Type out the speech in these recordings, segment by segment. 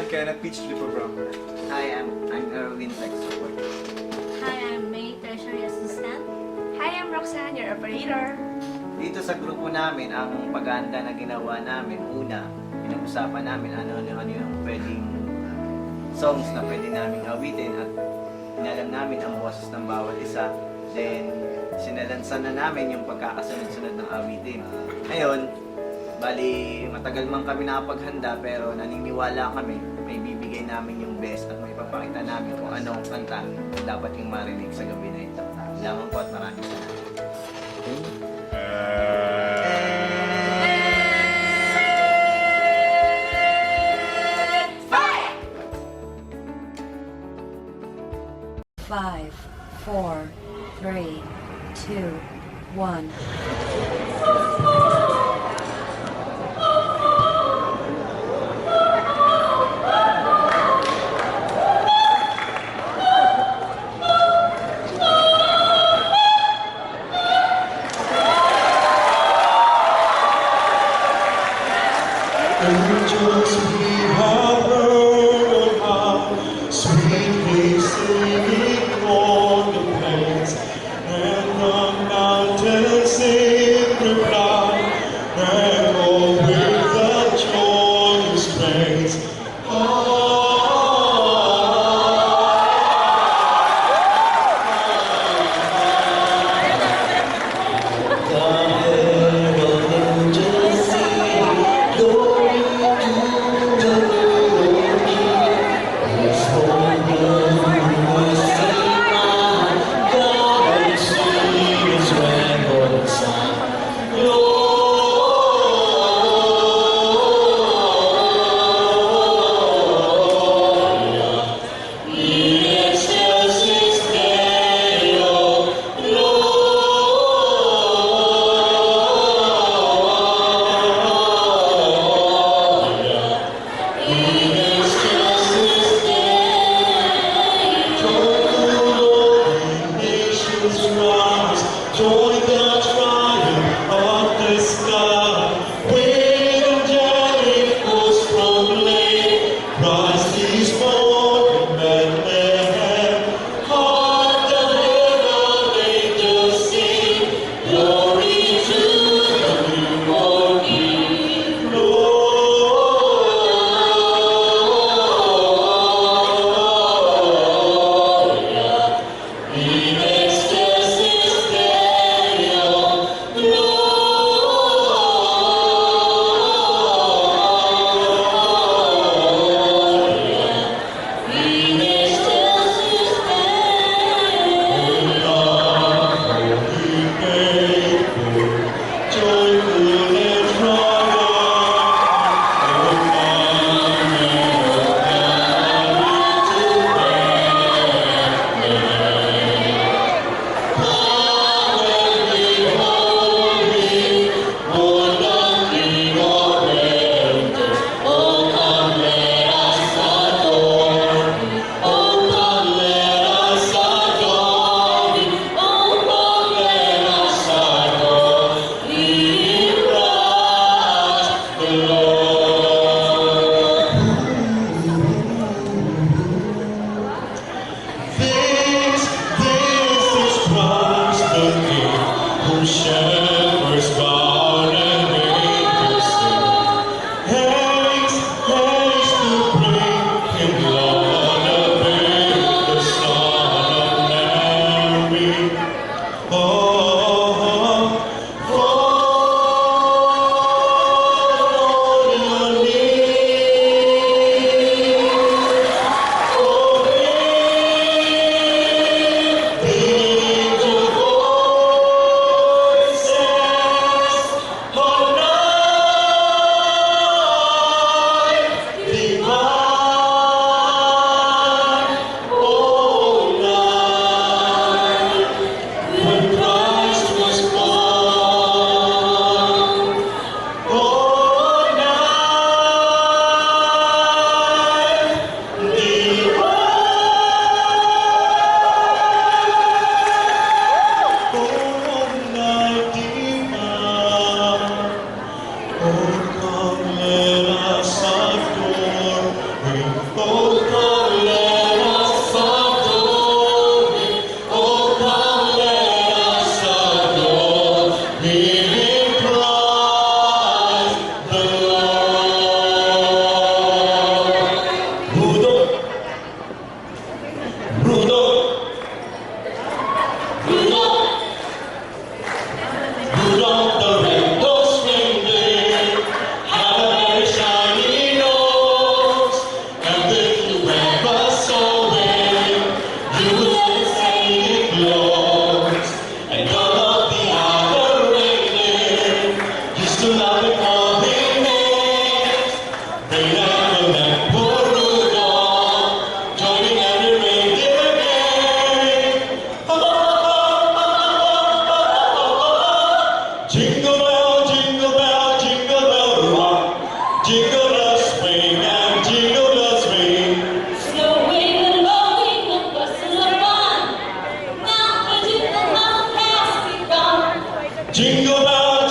Kenneth Peach Lipographer. Hi, I'm Erwin Tech Support. Hi, I'm May, Treasury Assistant. Hi, I'm Roxanne, your operator. Dito sa grupo namin, ang paghahanda na ginawa namin, una, pinag-usapan namin ano yung pwedeng songs na pwede namin awitin at inalam namin ang boses ng bawat isa. Then, sinalansan na namin yung pagkakasunod-sunod ng awitin. Ngayon, bali matagal man kami nakapaghanda pero naniniwala kami may bibigay namin yung best at may papakita namin kung anong kanta na dapat yung marinig sa gabi na ito. Lamang po at maraming salamat. Five, four, three, two, one. Angels we have heard how sweetly singing on the plains, and the mountains in reply, echo with the joyous strains. The herald angels sing, glory to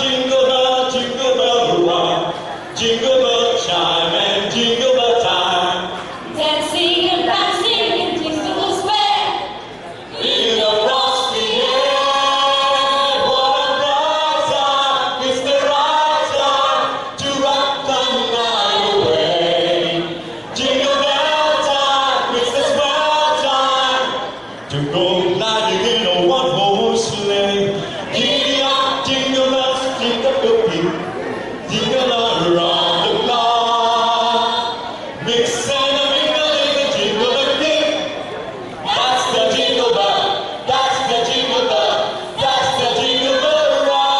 jingle bell rock. Jingle bell chime and jingle bell time. Dancing and dancing in jingle square. In the frosty air, what a bright time! It's the right time to rock the night away. Jingle bell time, it's the swell time to go gliding in a one-horse sleigh. Giddy up, jingle bells, jingle bell beat, jingle all around the block. Mix and a mingle in the jingle bell beat. That's the jingle bell, that's the jingle bell, that's the jingle bell rock.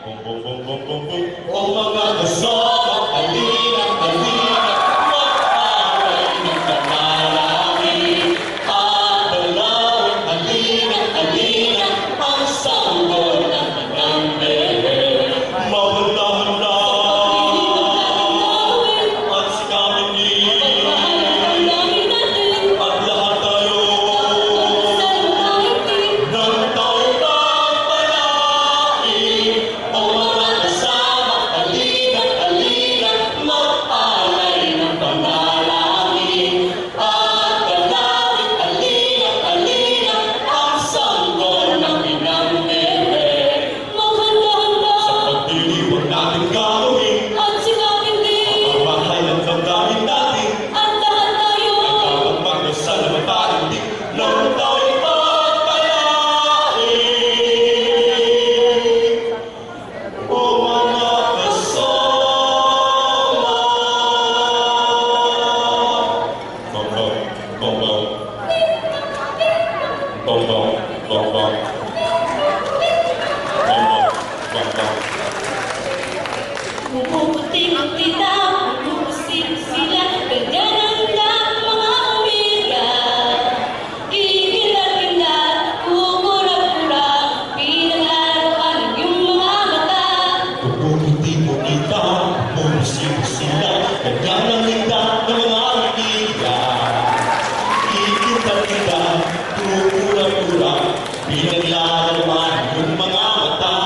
Boom, boom, boom, boom, boom, boom. Oh, mga kasama, halina, halina, mag-aray ng kamarami. At dalawin, halina, halina, ang sanggol ng inyong bebe. Mahula-hula, at sikapin niyo, at lahat tayo, nang tayo magpalaki. O mga kasama, halina, halina, mag-alay ng panalangin. At dalawin, halina, halina, ang sanggol ng inang bebe. Sa pagdiriwang natin gagawin, ang bahay ng damdamin natin, ay kapag magdasal na matalindig, nang tayo magpalaki. O mga kasama. Bongbong, bongbong. Bongbong, bongbong. Bongbong, bongbong. Pumuputing ang tita, pumupusing sila, ganyan ang lahat mga umiiyak. Ikinat-kinat, kukurap-kurap, pinag-arawan ang iyong mga mata. Puputi-puti-ta, pumusi-sila, ganyan ang linda ng mga umiiyak. Ikita-kita, kukura-kura, pinaglalaman yung mga mata.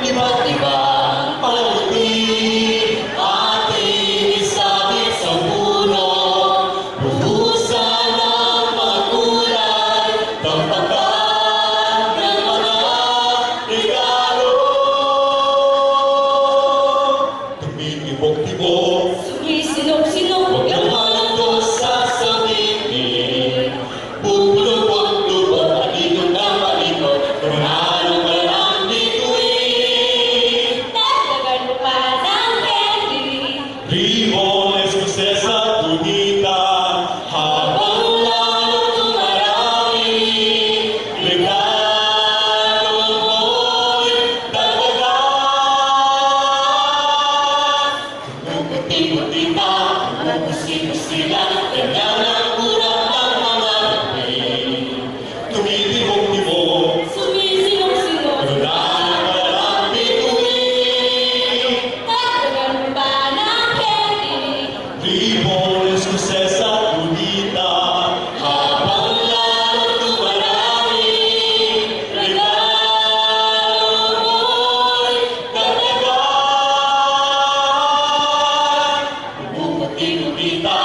Iba't iba ang palawin, ating isabit sa puno. Buhusan ang mga kulay, tampakan ng mga regalo. Tumitibok-tibok, Sumisinok-sinok, yung mga dosa sa bibig. Pupulong-pulong, palikot ng palikot, kung anong walang bituin. dagdagan mo pa ng candy. Ribon, eskusesa, tunita, habang lalong tumarami. Regalo mo'y dagdagan. Puputi-puti-ta, pupusip-sila, ganyan ang urak ng mga bibig. Tumitibok-tibok, Sumisinok-sinok, kung anong walang bituin. dagdagan mo pa ng candy. Ribon, eskusesa, tunita, habang lalong tumarami. Regalo mo'y dagdagan. Puputi-puti-ta,